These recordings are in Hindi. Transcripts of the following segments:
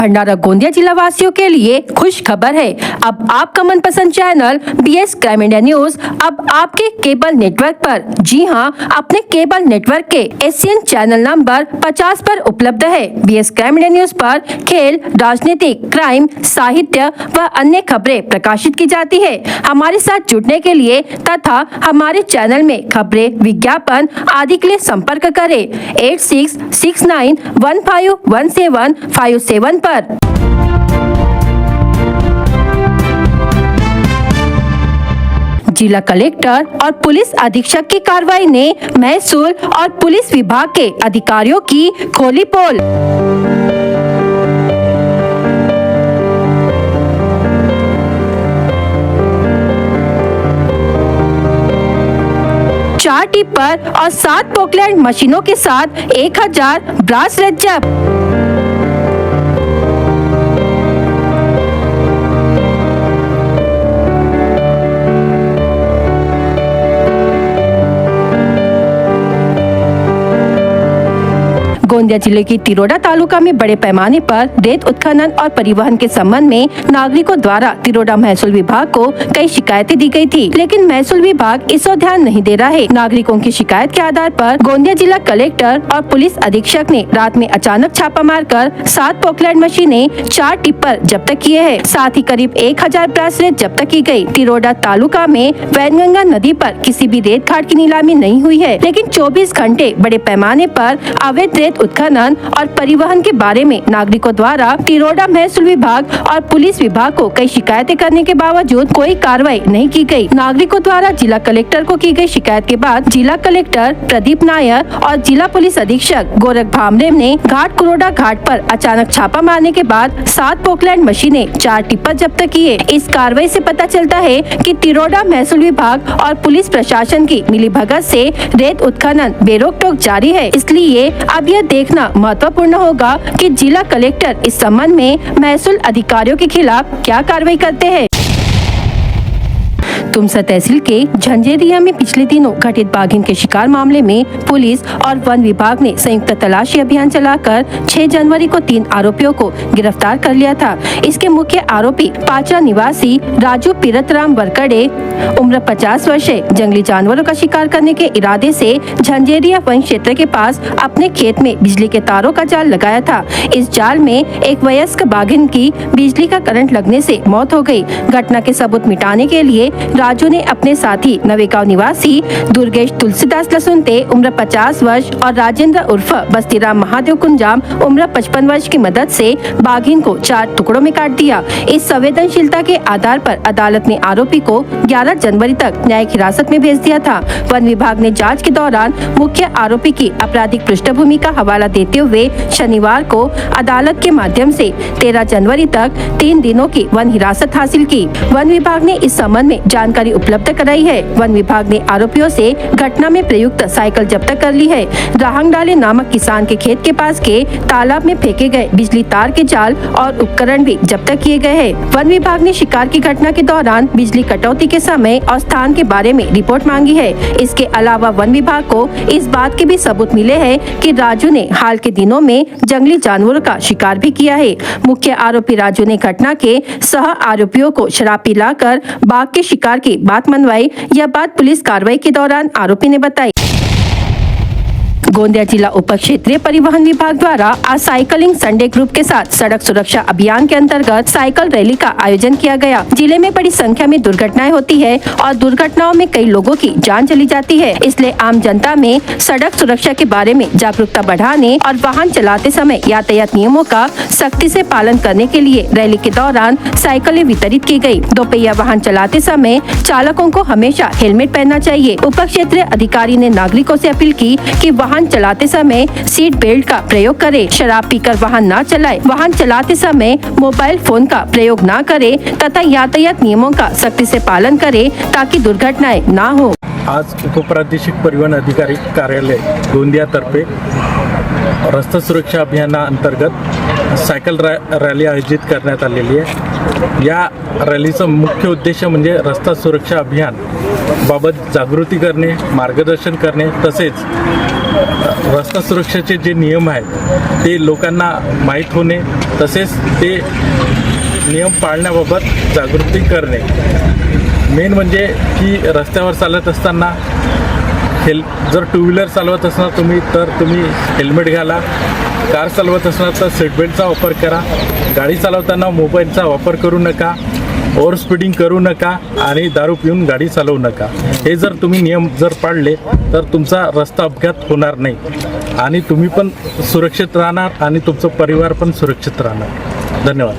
भंडारा गोंदिया जिला वासियों के लिए खुश खबर है। अब आपका मनपसंद channel BS crime India news अब आपके केबल नेटवर्क पर, जी हां, अपने केबल नेटवर्क के एशियन चैनल नंबर 50 पर उपलब्ध है। BS क्राइम इंडिया न्यूज पर खेल, राजनीतिक, क्राइम, साहित्य व अन्य खबरें प्रकाशित की जाती है। हमारे साथ जुड़ने के लिए तथा हमारे चैनल में खबरें, विज्ञापन आदि के लिए संपर्क करें 8669151757 पर। जिला कलेक्टर और पुलिस अधीक्षक की कार्रवाई ने महसूल और पुलिस विभाग के अधिकारियों की खोली पोल। चार टिप्पर और 7 पोकलैंड मशीनों के साथ 1000 ब्रास रेत जब्त। गोंदिया जिले की तिरोडा तालुका में बड़े पैमाने पर रेत उत्खनन और परिवहन के संबंध में नागरिकों द्वारा तिरोडा महसूल विभाग को कई शिकायतें दी गई थी, लेकिन महसूल विभाग इस ओर ध्यान नहीं दे रहा है। नागरिकों की शिकायत के आधार पर गोंदिया जिला कलेक्टर और पुलिस अधीक्षक ने रात में अचानक छापा मारकर 7 पोकलैंड मशीनें, 4 टिप्पर जब्त किए हैं। साथ ही करीब 1000 ब्रास रेत जब्त की गयी। तिरोडा तालुका में वैनगंगा नदी पर किसी भी रेत खाट की नीलामी नहीं हुई है, लेकिन 24 घंटे बड़े पैमाने पर अवैध रेत उत्खनन और परिवहन के बारे में नागरिकों द्वारा तिरोडा महसूल विभाग और पुलिस विभाग को कई शिकायतें करने के बावजूद कोई कार्रवाई नहीं की गई। नागरिकों द्वारा जिला कलेक्टर को की गई शिकायत के बाद जिला कलेक्टर प्रदीप नायर और जिला पुलिस अधीक्षक गोरख भामरे ने घाट कुरोडा घाट पर अचानक छापा मारने के बाद 7 पोकलैंड मशीनें, 4 टिप्पर जब्त किए। इस कार्रवाई से पता चलता है कि तिरोडा महसूल विभाग और पुलिस प्रशासन की मिलीभगत से रेत उत्खनन बेरोक टोक जारी है। इसलिए अब यह देखना महत्वपूर्ण होगा कि जिला कलेक्टर इस संबंध में महसूल अधिकारियों के खिलाफ क्या कार्रवाई करते हैं। तुमसा तहसील के झंझेरिया में पिछले दिनों घटित बाघिन के शिकार मामले में पुलिस और वन विभाग ने संयुक्त तलाशी अभियान चलाकर 6 जनवरी को 3 आरोपियों को गिरफ्तार कर लिया था। इसके मुख्य आरोपी पाचरा निवासी राजू पीरतराम वरकड़े उम्र 50 वर्ष जंगली जानवरों का शिकार करने के इरादे से झंझेरिया वन क्षेत्र के पास अपने खेत में बिजली के तारों का जाल लगाया था। इस जाल में एक वयस्क बाघिन की बिजली का करंट लगने से मौत हो गई। घटना के सबूत मिटाने के लिए राजू ने अपने साथी नवेगांव निवासी दुर्गेश तुलसीदास लसुनते उम्र 50 वर्ष और राजेंद्र उर्फ बस्तीराम महादेव कुंजाम उम्र 55 वर्ष की मदद से बाघिन को 4 टुकड़ों में काट दिया। इस संवेदनशीलता के आधार पर अदालत ने आरोपी को 11 जनवरी तक न्यायिक हिरासत में भेज दिया था। वन विभाग ने जाँच के दौरान मुख्य आरोपी की आपराधिक पृष्ठभूमि का हवाला देते हुए शनिवार को अदालत के माध्यम से 13 जनवरी तक 3 दिनों की वन हिरासत हासिल की। वन विभाग ने इस संबंध में जानकारी उपलब्ध कराई है। वन विभाग ने आरोपियों से घटना में प्रयुक्त साइकिल जब्त कर ली है। राहंग डाले नामक किसान के खेत के पास के तालाब में फेंके गए बिजली तार के जाल और उपकरण भी जब्त किए गए हैं। वन विभाग ने शिकार की घटना के दौरान बिजली कटौती के समय और स्थान के बारे में रिपोर्ट मांगी है। इसके अलावा वन विभाग को इस बात के भी सबूत मिले हैं कि राजू ने हाल के दिनों में जंगली जानवरों का शिकार भी किया है। मुख्य आरोपी राजू ने घटना के सह आरोपियों को शराब पिलाकर बाघ के शिकार की बात मनवाई। यह बात पुलिस कार्रवाई के दौरान आरोपी ने बताई। गोंदिया जिला उप क्षेत्रीय परिवहन विभाग द्वारा आज साइकिलिंग संडे ग्रुप के साथ सड़क सुरक्षा अभियान के अंतर्गत साइकिल रैली का आयोजन किया गया। जिले में बड़ी संख्या में दुर्घटनाएं होती है और दुर्घटनाओं में कई लोगों की जान चली जाती है। इसलिए आम जनता में सड़क सुरक्षा के बारे में जागरूकता बढ़ाने और वाहन चलाते समय यातायात नियमों का सख्ती से पालन करने के लिए रैली के दौरान साइकिलें वितरित की गयी। दोपहिया वाहन चलाते समय चालकों को हमेशा हेलमेट पहनना चाहिए। उप क्षेत्रीय अधिकारी ने नागरिकों से अपील की कि वाहन चलाते समय सीट बेल्ट का प्रयोग करें, शराब पीकर वाहन न चलाएं, वाहन चलाते समय मोबाइल फोन का प्रयोग न करें तथा यातायात नियमों का सख्ती से पालन करें ताकि दुर्घटनाएं न हो। आज उपप्रादेशिक परिवहन अधिकारी कार्यालय गोंदिया तर्फे रस्ता सुरक्षा अभियानाअंतर्गत सायकल रॅली आयोजित करण्यात आलेली आहे। या रॅलीचा मुख्य उद्देश म्हणजे रस्ता सुरक्षा अभियान बाबत जागृती करणे, मार्गदर्शन करणे, तसेच रस्ता सुरक्षेचे जे नियम आहेत ते लोकांना माहीत होणे, तसेच ते नियम पाळण्याबाबत जागृती करणे। मेन म्हणजे की रस्त्यावर चालत असताना जर टू व्हीलर चालवत असणार तुम्ही हेल्मेट घाला, कार चालवत असणार तर सीट बेल्टचा वापर करा, गाडी चालवताना मोबाईलचा वापर करू नका, ओव्हर स्पीडिंग करू नका आणि दारू पिऊन गाडी चालवू नका। हे जर तुम्ही नियम जर पाळले तर तुमचा रस्ता अपघात होणार नाही आणि तुम्ही पण सुरक्षित राहणार आणि तुमचा परिवार पण सुरक्षित राहणार। धन्यवाद।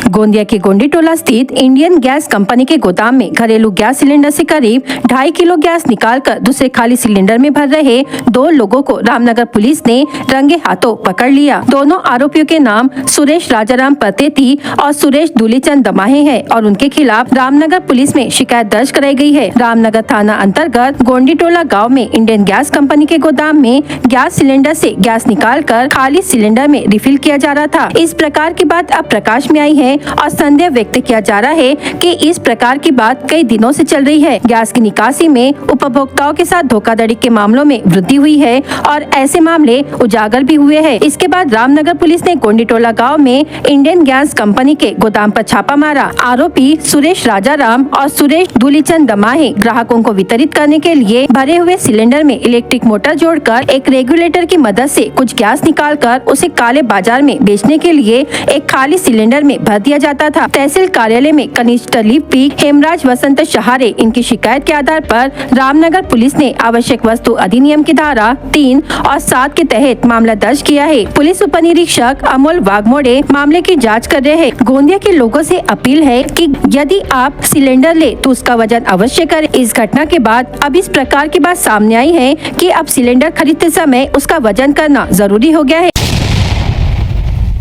गोंदिया के गोंडीटोला स्थित इंडियन गैस कंपनी के गोदाम में घरेलू गैस सिलेंडर से करीब 2.5 किलो गैस निकालकर दूसरे खाली सिलेंडर में भर रहे 2 लोगों को रामनगर पुलिस ने रंगे हाथों पकड़ लिया। दोनों आरोपियों के नाम सुरेश राजाराम पतेती और सुरेश दूलीचंद दमाहे हैं और उनके खिलाफ रामनगर पुलिस में शिकायत दर्ज कराई गई है। रामनगर थाना अंतर्गत गोंडीटोला गाँव में इंडियन गैस कंपनी के गोदाम में गैस सिलेंडर से गैस निकालकर खाली सिलेंडर में रिफिल किया जा रहा था। इस प्रकार की बात अब प्रकाश में आई है और संदेह व्यक्त किया जा रहा है कि इस प्रकार की बात कई दिनों से चल रही है। गैस की निकासी में उपभोक्ताओं के साथ धोखाधड़ी के मामलों में वृद्धि हुई है और ऐसे मामले उजागर भी हुए हैं। इसके बाद रामनगर पुलिस ने गोंडीटोला गांव में इंडियन गैस कंपनी के गोदाम पर छापा मारा। आरोपी सुरेश राजाराम और सुरेश दूलीचंद दमाहे ग्राहकों को वितरित करने के लिए भरे हुए सिलेंडर में इलेक्ट्रिक मोटर जोड़कर एक रेगुलेटर की मदद से कुछ गैस निकालकर उसे काले बाजार में बेचने के लिए एक खाली सिलेंडर में भर दिया जाता था। तहसील कार्यालय में कनिष्ठ लिपि हेमराज वसंत शहारे इनकी शिकायत के आधार पर रामनगर पुलिस ने आवश्यक वस्तु अधिनियम की धारा 3 और 7 के तहत मामला दर्ज किया है। पुलिस उप निरीक्षक अमोल वाघमोड़े मामले की जांच कर रहे हैं। गोंदिया के लोगों से अपील है कि यदि आप सिलेंडर ले तो उसका वजन अवश्य करें। इस घटना के बाद अब इस प्रकार की बात सामने आई है कि अब सिलेंडर खरीदते समय उसका वजन करना जरूरी हो गया है।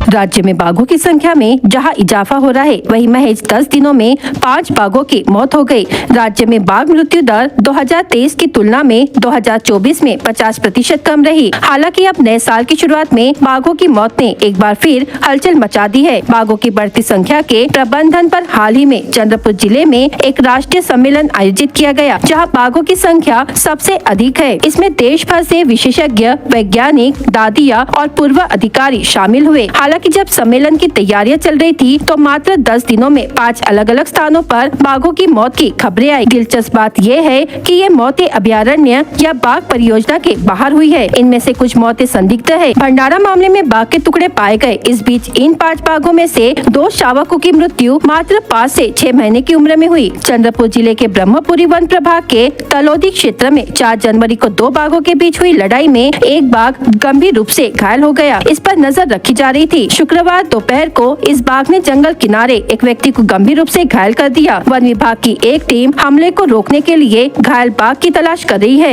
राज्य में बाघों की संख्या में जहां इजाफा हो रहा है, वहीं महज 10 दिनों में 5 बाघों की मौत हो गई। राज्य में बाघ मृत्यु दर 2023 की तुलना में 2024 में 50% कम रही। हालांकि अब नए साल की शुरुआत में बाघों की मौत ने एक बार फिर हलचल मचा दी है। बाघों की बढ़ती संख्या के प्रबंधन पर हाल ही में चंद्रपुर जिले में एक राष्ट्रीय सम्मेलन आयोजित किया गया, जहाँ बाघों की संख्या सबसे अधिक है। इसमें देश भर से विशेषज्ञ, वैज्ञानिक, दादिया और पूर्व अधिकारी शामिल हुए। हालांकि जब सम्मेलन की तैयारियां चल रही थी तो मात्र 10 दिनों में 5 अलग अलग स्थानों पर बाघों की मौत की खबरें आई। दिलचस्प बात यह है कि ये मौतें अभयारण्य या बाघ परियोजना के बाहर हुई है। इनमें से कुछ मौतें संदिग्ध है। भंडारा मामले में बाघ के टुकड़े पाए गए। इस बीच इन 5 बाघों में से 2 शावकों की मृत्यु मात्र 5 से 6 महीने की उम्र में हुई। चंद्रपुर जिले के ब्रह्मपुरी वन प्रभाग के तलोदी क्षेत्र में 4 जनवरी को 2 बाघों के बीच हुई लड़ाई में एक बाघ गंभीर रूप से घायल हो गया। इस पर नजर रखी जा रही थी। शुक्रवार दोपहर को इस बाघ ने जंगल किनारे एक व्यक्ति को गंभीर रूप से घायल कर दिया। वन विभाग की एक टीम हमले को रोकने के लिए घायल बाघ की तलाश कर रही है।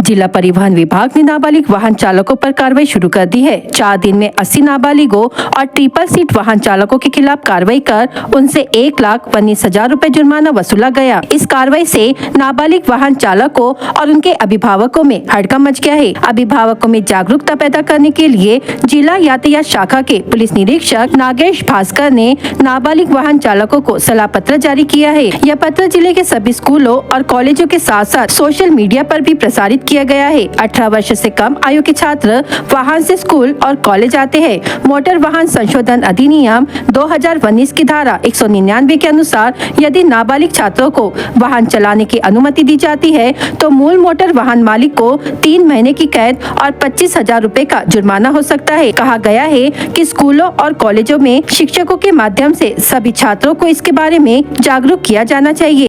जिला परिवहन विभाग ने नाबालिग वाहन चालकों पर कार्रवाई शुरू कर दी है। 4 दिन में 80 नाबालिगों और ट्रिपल सीट वाहन चालकों के खिलाफ कार्रवाई कर उनसे 1,19,000 रुपए जुर्माना वसूला गया। इस कार्रवाई से नाबालिग वाहन चालकों और उनके अभिभावकों में हड़कंप मच गया है। अभिभावकों में जागरूकता पैदा करने के लिए जिला यातायात शाखा के पुलिस निरीक्षक नागेश भास्कर ने नाबालिग वाहन चालकों को सलाह पत्र जारी किया है। यह पत्र जिले के सभी स्कूलों और कॉलेजों के साथ साथ सोशल मीडिया पर भी प्रसारित किया गया है। 18 वर्ष से कम आयु के छात्र वाहन से स्कूल और कॉलेज आते हैं। मोटर वाहन संशोधन अधिनियम 2019 की धारा 199 के अनुसार यदि नाबालिग छात्रों को वाहन चलाने की अनुमति दी जाती है तो मूल मोटर वाहन मालिक को 3 महीने की कैद और 25,000 रुपए का जुर्माना हो सकता है। कहा गया है कि स्कूलों और कॉलेजों में शिक्षकों के माध्यम से सभी छात्रों को इसके बारे में जागरूक किया जाना चाहिए।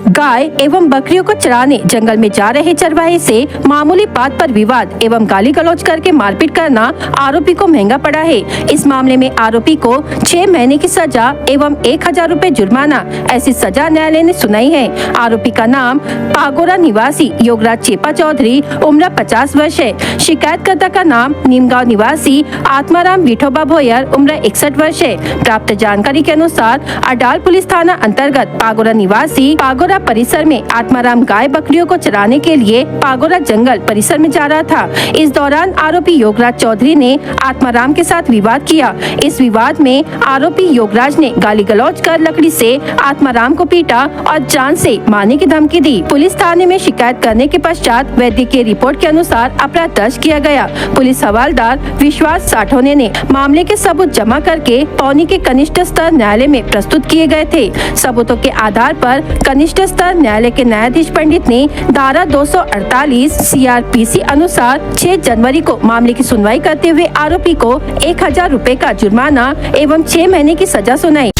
गाय एवं बकरियों को चराने जंगल में जा रहे चरवाहे से मामूली बात पर विवाद एवं गाली गलौज करके मारपीट करना आरोपी को महंगा पड़ा है। इस मामले में आरोपी को 6 महीने की सजा एवं 1,000 रुपए जुर्माना ऐसी सजा न्यायालय ने सुनाई है। आरोपी का नाम पागोरा निवासी योगराज चेपा चौधरी उम्र 50 वर्ष है। शिकायतकर्ता का नाम नीमगांव निवासी आत्माराम विठोबा भोयर उम्र 61 वर्ष है। प्राप्त जानकारी के अनुसार अडाल पुलिस थाना अंतर्गत पागोरा निवासी पागोरा थाना परिसर में आत्माराम गाय बकरियों को चराने के लिए पागोरा जंगल परिसर में जा रहा था। इस दौरान आरोपी योगराज चौधरी ने आत्माराम के साथ विवाद किया। इस विवाद में आरोपी योगराज ने गाली गलौज कर लकड़ी से आत्माराम को पीटा और जान से मारने की धमकी दी। पुलिस थाने में शिकायत करने के पश्चात वैद्यकीय रिपोर्ट के अनुसार अपराध दर्ज किया गया। पुलिस हवलदार विश्वास साठौने ने मामले के सबूत जमा करके पौनी के कनिष्ठ स्तर न्यायालय में प्रस्तुत किए गए थे। सबूतों के आधार पर कनिष्ठ स्तर न्यायालय के न्यायाधीश पंडित ने धारा 248 CRPC अनुसार 6 जनवरी को मामले की सुनवाई करते हुए आरोपी को 1000 रुपए का जुर्माना एवं 6 महीने की सजा सुनाई।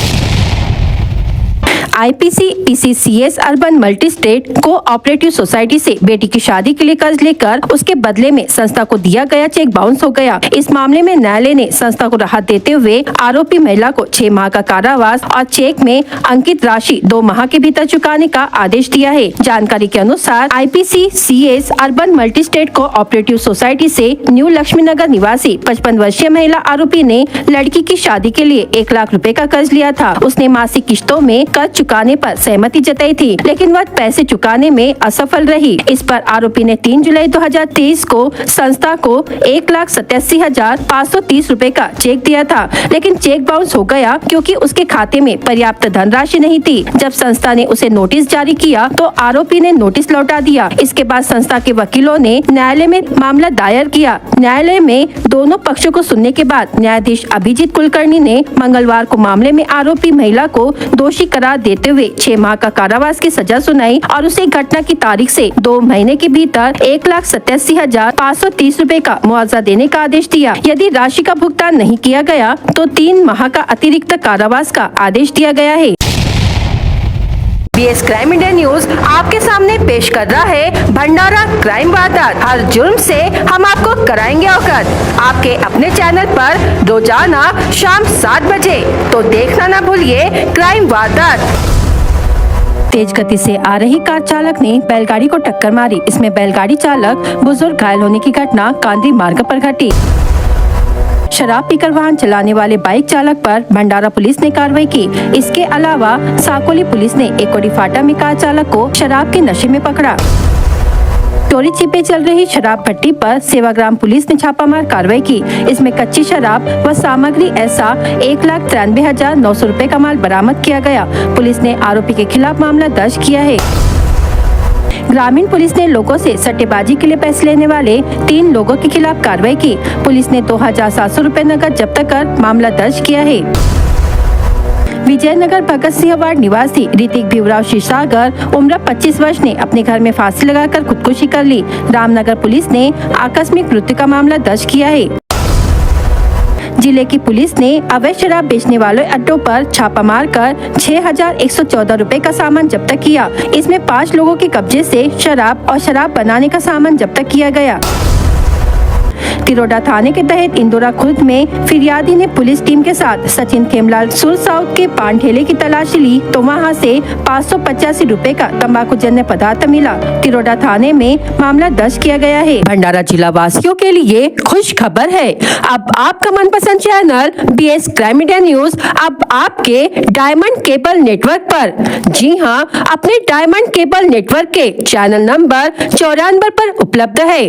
IPC PCCS urban multi state cooperative society से बेटी की शादी के लिए कर्ज लेकर उसके बदले में संस्था को दिया गया चेक बाउंस हो गया। इस मामले में न्यायालय ने संस्था को राहत देते हुए आरोपी महिला को 6 माह का कारावास और चेक में अंकित राशि 2 माह के भीतर चुकाने का आदेश दिया है। जानकारी के अनुसार IPCCS urban multi state cooperative society से न्यू लक्ष्मी नगर निवासी 55 वर्षीय महिला आरोपी ने लड़की की शादी के लिए 1 लाख रुपए का कर्ज लिया था। उसने मासिक किस्तों में कर्ज चुकाने पर सहमति जताई थी, लेकिन वह पैसे चुकाने में असफल रही। इस पर आरोपी ने 3 जुलाई 2023 को संस्था को 1,87,530 रुपए का चेक दिया था, लेकिन चेक बाउंस हो गया क्योंकि उसके खाते में पर्याप्त धनराशि नहीं थी। जब संस्था ने उसे नोटिस जारी किया तो आरोपी ने नोटिस लौटा दिया। इसके बाद संस्था के वकीलों ने न्यायालय में मामला दायर किया। न्यायालय में दोनों पक्षों को सुनने के बाद न्यायाधीश अभिजीत कुलकर्णी ने मंगलवार को मामले में आरोपी महिला को दोषी करार देते हुए 6 माह का कारावास की सजा सुनाई और उसे घटना की तारीख से 2 महीने के भीतर 1,87,530 रुपए का मुआवजा देने का आदेश दिया। यदि राशि का भुगतान नहीं किया गया तो 3 माह का अतिरिक्त कारावास का आदेश दिया गया है। BS क्राइम इंडिया न्यूज आपके सामने पेश कर रहा है भंडारा क्राइम वारदात। हर जुर्म से हम आपको कराएंगे अवगत। आपके अपने चैनल पर रोजाना शाम 7 बजे, तो देखना ना भूलिए क्राइम वारदात। तेज गति से आ रही कार चालक ने बैलगाड़ी को टक्कर मारी। इसमें बैलगाड़ी चालक बुजुर्ग घायल होने की घटना कांदी मार्ग पर घटी। शराब पीकर वाहन चलाने वाले बाइक चालक पर भंडारा पुलिस ने कार्रवाई की। इसके अलावा साकोली पुलिस ने एकोडी फाटा में कार चालक को शराब के नशे में पकड़ा। चोरी छिपे चल रही शराब भट्टी पर सेवाग्राम पुलिस ने छापामार कार्रवाई की। इसमें कच्ची शराब व सामग्री ऐसा 1,93,900 रुपए का माल बरामद किया गया। पुलिस ने आरोपी के खिलाफ मामला दर्ज किया है। ग्रामीण पुलिस ने लोगों से सट्टेबाजी के लिए पैसे लेने वाले 3 लोगों के खिलाफ कार्रवाई की। पुलिस ने 2,700 रुपए नकद जब्त कर मामला दर्ज किया है। विजयनगर भगत सिंह वार्ड निवासी ऋतिक भीमराव क्षीरसागर उम्र 25 वर्ष ने अपने घर में फांसी लगाकर खुदकुशी कर ली। रामनगर पुलिस ने आकस्मिक मृत्यु का मामला दर्ज किया है। जिले की पुलिस ने अवैध शराब बेचने वाले अड्डों पर छापा मारकर 6,114 रुपए का सामान जब्त किया। इसमें 5 लोगों के कब्जे से शराब और शराब बनाने का सामान जब्त किया गया। तिरोडा थाने के तहत इंदौरा खुर्द में फिरियादी ने पुलिस टीम के साथ सचिन खेमलाल सुर साउथ के पान ठेले की तलाशी ली तो वहां से 585 रुपए का तंबाकू जन्य पदार्थ मिला। तिरोडा थाने में मामला दर्ज किया गया है। भंडारा जिला वासियों के लिए खुश खबर है, अब आपका मनपसंद channel BS crime India news अब आपके डायमंड केबल नेटवर्क पर। जी हाँ, अपने डायमंड केबल नेटवर्क के चैनल नंबर 94 पर उपलब्ध है।